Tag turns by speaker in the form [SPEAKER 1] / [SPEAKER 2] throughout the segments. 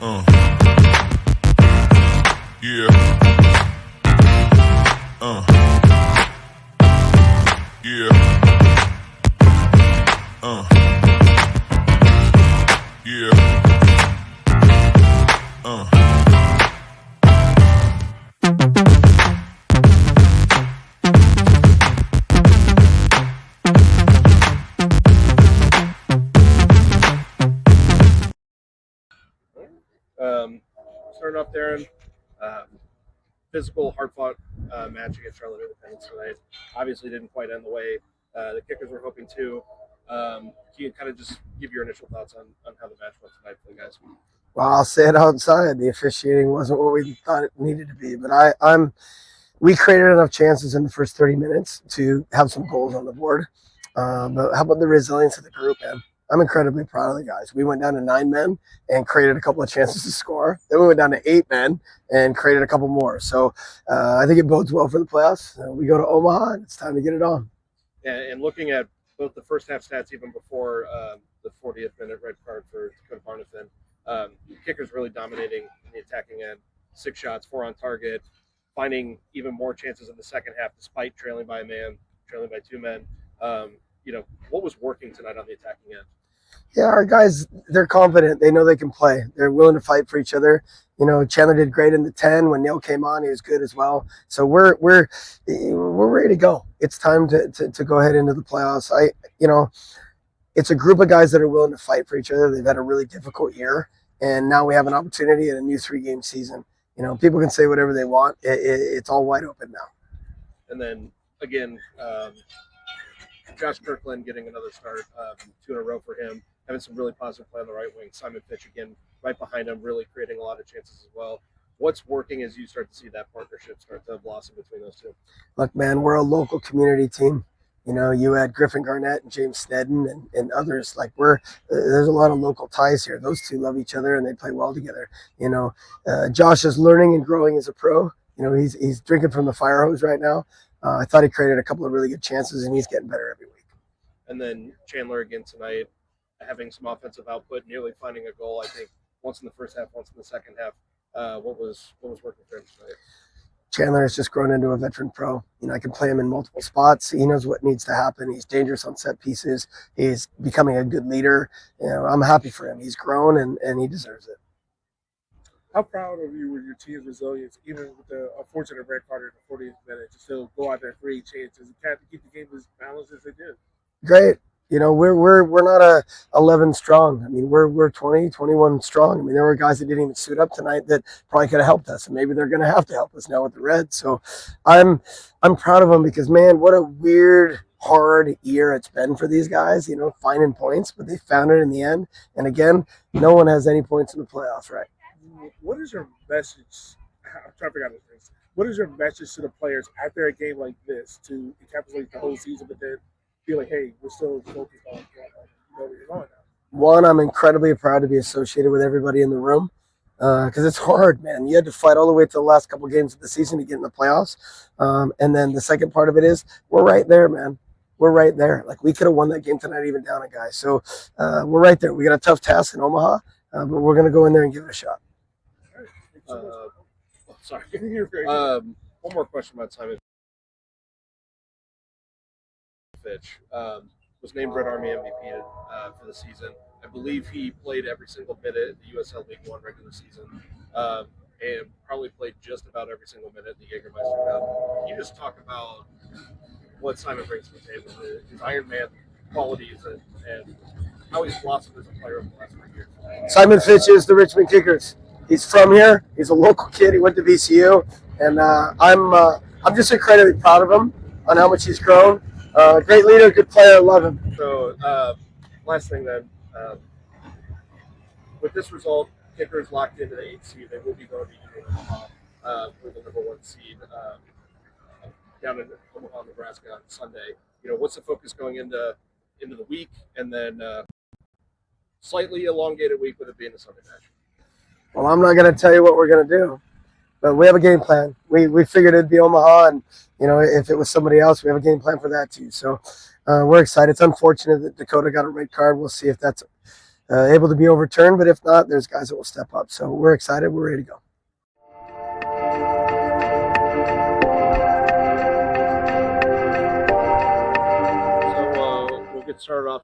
[SPEAKER 1] Uh, yeah. Yeah. Yeah.
[SPEAKER 2] Starting off there in physical, hard-fought match against Charlotte Independence tonight. Obviously, didn't quite end the way the Kickers were hoping to. Can you kind of just give your initial thoughts on how the match went tonight for the guys?
[SPEAKER 3] Well, I'll say it outside. The officiating wasn't what we thought it needed to be, but we created enough chances in the first 30 minutes to have some goals on the board. But how about the resilience of the group, man? I'm incredibly proud of the guys. We went down to 9 men and created a couple of chances to score. Then we went down to 8 men and created a couple more. So I think it bodes well for the playoffs. We go to Omaha, and it's time to get it on.
[SPEAKER 2] And looking at both the first half stats, even before the 40th minute red card for Dakota Barnathan, Kickers really dominating in the attacking end. 6 shots, 4 on target, finding even more chances in the second half despite trailing by a man, trailing by 2 men. What was working tonight on the attacking end?
[SPEAKER 3] Yeah, our guys, they're confident. They know they can play. They're willing to fight for each other. Chandler did great in the 10. When Neil came on, he was good as well. So we're ready to go. It's time to go ahead into the playoffs. It's a group of guys that are willing to fight for each other. They've had a really difficult year, and now we have an opportunity in a new 3-game season. People can say whatever they want. It's all wide open now.
[SPEAKER 2] And then again, Josh Kirkland getting another start, 2 in a row for him. Having some really positive play on the right wing. Simon Fitch again right behind him, really creating a lot of chances as well. What's working as you start to see that partnership start to blossom between those two?
[SPEAKER 3] Look, man, we're a local community team. You had Griffin Garnett and James Snedden and others. There's a lot of local ties here. Those two love each other and they play well together. Josh is learning and growing as a pro. He's drinking from the fire hose right now. I thought he created a couple of really good chances, and he's getting better every week.
[SPEAKER 2] And then Chandler again tonight, having some offensive output, nearly finding a goal. I think once in the first half, once in the second half. What was working for him tonight?
[SPEAKER 3] Chandler has just grown into a veteran pro. I can play him in multiple spots. He knows what needs to happen. He's dangerous on set pieces. He's becoming a good leader. I'm happy for him. He's grown and he deserves it.
[SPEAKER 4] How proud of you with your team's resilience, even with the unfortunate red card in the 40th minute, to still go out there for 8 chances and keep the game as balanced as they did?
[SPEAKER 3] Great. We're not a 11 strong. I mean, we're 20, 21 strong. I mean, there were guys that didn't even suit up tonight that probably could have helped us, and maybe they're going to have to help us now with the Reds. So I'm proud of them because, man, what a weird, hard year it's been for these guys, finding points, but they found it in the end. And again, no one has any points in the playoffs, right?
[SPEAKER 4] What is your message? I'm trying to figure out this thing. What is your message to the players after a game like this to encapsulate the whole season, but then feel like, hey, we're still focused on where we're going now?
[SPEAKER 3] One, I'm incredibly proud to be associated with everybody in the room because it's hard, man. You had to fight all the way to the last couple of games of the season to get in the playoffs. And then the second part of it is we're right there, man. We're right there. We could have won that game tonight even down a guy. So we're right there. We got a tough task in Omaha, but we're going to go in there and give it a shot.
[SPEAKER 2] Sorry. One more question about Simon Fitch. Was named Red Army MVP for the season. I believe he played every single minute in the USL League One regular season, and probably played just about every single minute in the Jägermeister Cup. Can you just talk about what Simon brings to the table, his Iron Man qualities, and how he's blossomed as a player over the last 4 years?
[SPEAKER 3] Simon Fitch is the Richmond Kickers. He's from here. He's a local kid. He went to VCU, and I'm just incredibly proud of him on how much he's grown. Great leader, good player. Love him.
[SPEAKER 2] So, last thing then, with this result, Kickers locked into the 8th seed. They will be going to Omaha for the number 1 seed down in Omaha, Nebraska on Sunday. What's the focus going into the week, and then slightly elongated week with it being a Sunday match?
[SPEAKER 3] Well, I'm not going to tell you what we're going to do, but we have a game plan. We figured it'd be Omaha, and if it was somebody else, we have a game plan for that too. So we're excited. It's unfortunate that Dakota got a red card. We'll see if that's able to be overturned. But if not, there's guys that will step up. So we're excited. We're ready to go.
[SPEAKER 2] So we'll get started off.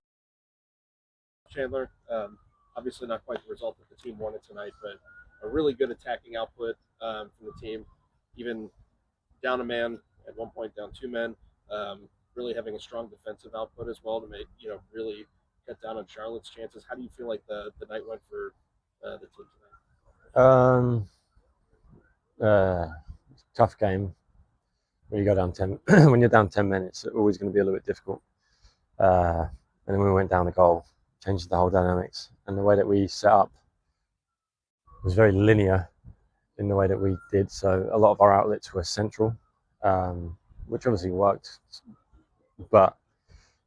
[SPEAKER 2] Chandler, obviously not quite the result that the team wanted tonight, but a really good attacking output from the team. Even down a man at one point, down two men. Really having a strong defensive output as well to make really cut down on Charlotte's chances. How do you feel like the night went for the team tonight?
[SPEAKER 5] Tough game. When you go down 10, when you're down 10 men, it's always going to be a little bit difficult. And then when we went down the goal, changed the whole dynamics, and the way that we set up was very linear in the way that we did. So a lot of our outlets were central, which obviously worked, but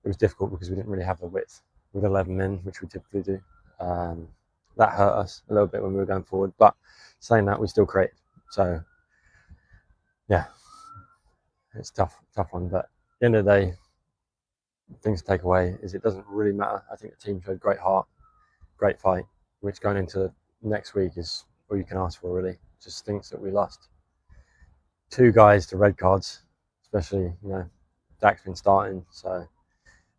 [SPEAKER 5] it was difficult because we didn't really have the width with 11 men, which we typically do. That hurt us a little bit when we were going forward, but saying that, we still created. So yeah, it's tough one. But at the end of the day, things to take away is it doesn't really matter. I think the team showed great heart, great fight, which going into next week is all you can ask for, really. Just stinks that we lost 2 guys to red cards, especially, Dak's been starting, so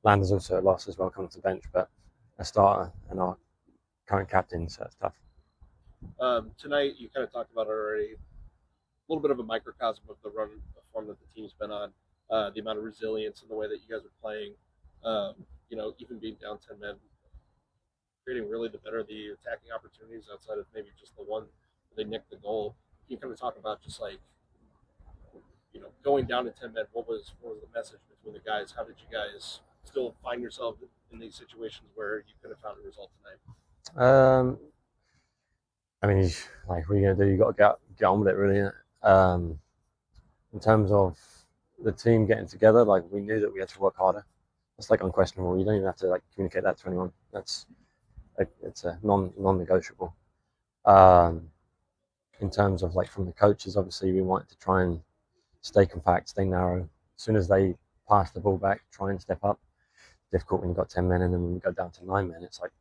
[SPEAKER 5] Lander's also a loss as well, coming to the bench, but a starter and our current captain, so it's tough.
[SPEAKER 2] Tonight, you kind of talked about it already, a little bit of a microcosm of the run of form that the team's been on, the amount of resilience and the way that you guys are playing, even being down 10 men, creating really the better the attacking opportunities outside of maybe just the one they nicked the goal. Can you kind of talk about just like, going down to 10 men, what was the message between the guys? How did you guys still find yourself in these situations where you could have found a result tonight?
[SPEAKER 5] I mean, like, what are you going to do? You got to get on with it, really. In terms of the team getting together, like, we knew that we had to work harder. That's like unquestionable. You don't even have to like communicate that to anyone. It's a non-negotiable. In terms of like from the coaches, obviously we wanted to try and stay compact, stay narrow. As soon as they pass the ball back, try and step up. Difficult when you've got 10 men, and then when you go down to 9 men, it's like,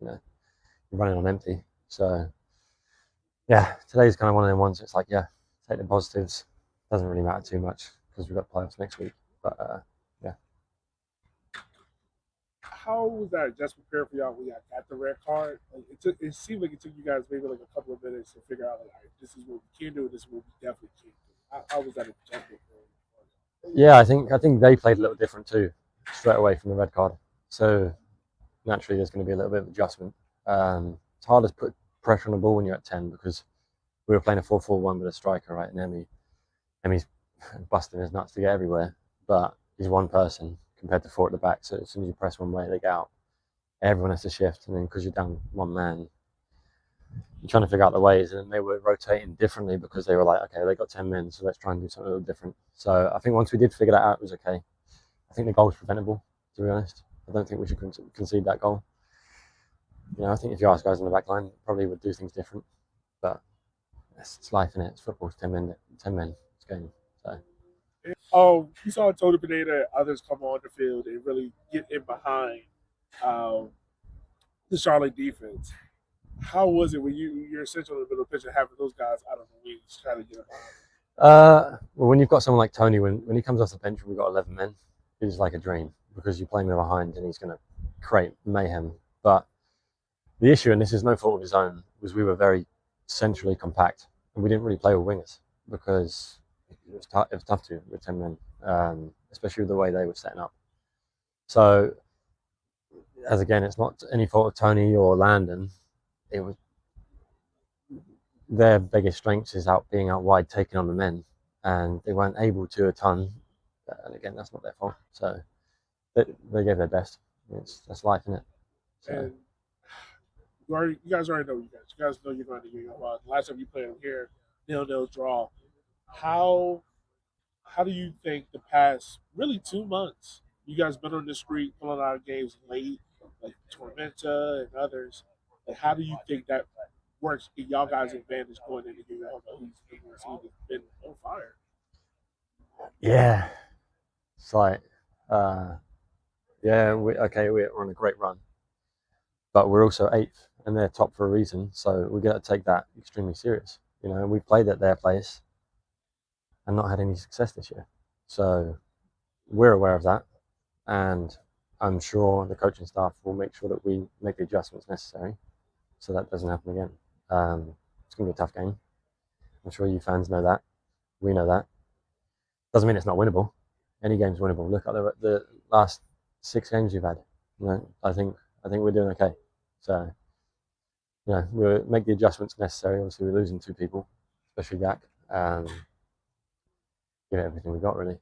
[SPEAKER 5] you're running on empty. So yeah, today's kind of one of them ones. It's like, yeah, take the positives. Doesn't really matter too much because we've got playoffs next week. But yeah.
[SPEAKER 4] How was that adjustment period for y'all when y'all got the red card? Like, it seemed like it took you guys maybe like a couple of minutes to figure out, like, all right, this is what we can do, this is what we definitely can't do. How was that adjustment period?
[SPEAKER 5] Yeah, I think they played a little different too, straight away from the red card. So naturally, there's going to be a little bit of adjustment. It's hard to put pressure on the ball when you're at 10 because we were playing a 4-4-1 with a striker, right? And Emmy's busting his nuts to get everywhere, but he's one person compared to 4 at the back. So as soon as you press one way, they get out. Everyone has to shift, and then because you're down 1 man, you're trying to figure out the ways. And they were rotating differently because they were like, okay, they got 10 men, so let's try and do something a little different. So I think once we did figure that out, it was okay. I think the goal was preventable, to be honest. I don't think we should concede that goal. I think if you ask guys on the back line, probably would do things different. But it's life, innit? It's football. It's 10 men. It's game. So.
[SPEAKER 4] You saw Tony Pineda and others come on the field and really get in behind the Charlotte defense. How was it when you're essentially in the middle of the pitch and having those guys out of the wings trying to get behind?
[SPEAKER 5] Well, when you've got someone like Tony, when he comes off the bench and we've got 11 men, it's like a dream because you play him behind and he's going to create mayhem. But the issue, and this is no fault of his own, was we were very centrally compact and we didn't really play with wingers because it was tough to with 10 men, especially with the way they were setting up. So, as again, it's not any fault of Tony or Landon. It was their biggest strength is being out wide, taking on the men, and they weren't able to a ton. And again, that's not their fault. So they gave their best. That's life, isn't it? So.
[SPEAKER 4] And you guys already know you guys. You guys know you're going to get your last time you played them here, 0-0 draw. How do you think the past really 2 months you guys been on the street pulling out games late, like Tormenta and others? And how do you think that works in y'all guys' advantage going into the game? Who's been on fire?
[SPEAKER 5] Yeah, it's like, we're on a great run. but we're also 8th, and they're top for a reason. So we got to take that extremely serious. You know, we've played at their place and not had any success this year. So we're aware of that, and I'm sure the coaching staff will make sure that we make the adjustments necessary so that doesn't happen again. It's going to be a tough game. I'm sure you fans know that. We know that. Doesn't mean it's not winnable. Any game's winnable. Look at the last 6 games we've had. You know, I think we're doing okay. So, you know, we'll make the adjustments necessary. Obviously, we're losing 2 people, especially Dak. Give it everything we got, really.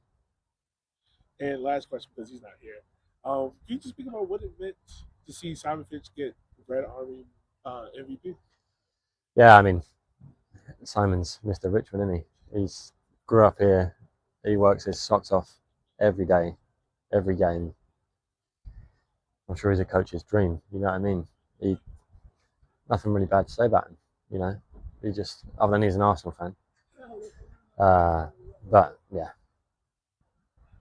[SPEAKER 4] And last question, because he's not here. Can you just speak about what it meant to see Simon Fitch get Red Army MVP?
[SPEAKER 5] Yeah, I mean, Simon's Mr. Richmond, isn't he? He's grew up here. He works his socks off every day, every game. I'm sure he's a coach's dream. You know what I mean? Nothing really bad to say about him. You know, he just, other than he's an Arsenal fan. But yeah,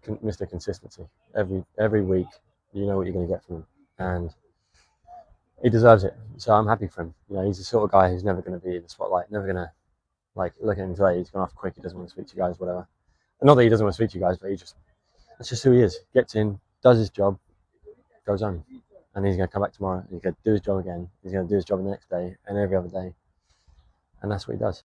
[SPEAKER 5] Mr. Consistency. Every week, you know what you're going to get from him, and he deserves it. So I'm happy for him. You know, he's the sort of guy who's never going to be in the spotlight, never going to, like, look at him today, he's gone off quick, he doesn't want to speak to you guys, whatever. Not that he doesn't want to speak to you guys, but that's just who he is. Gets in, does his job, goes on. And he's going to come back tomorrow, and he's going to do his job again. He's going to do his job the next day and every other day. And that's what he does.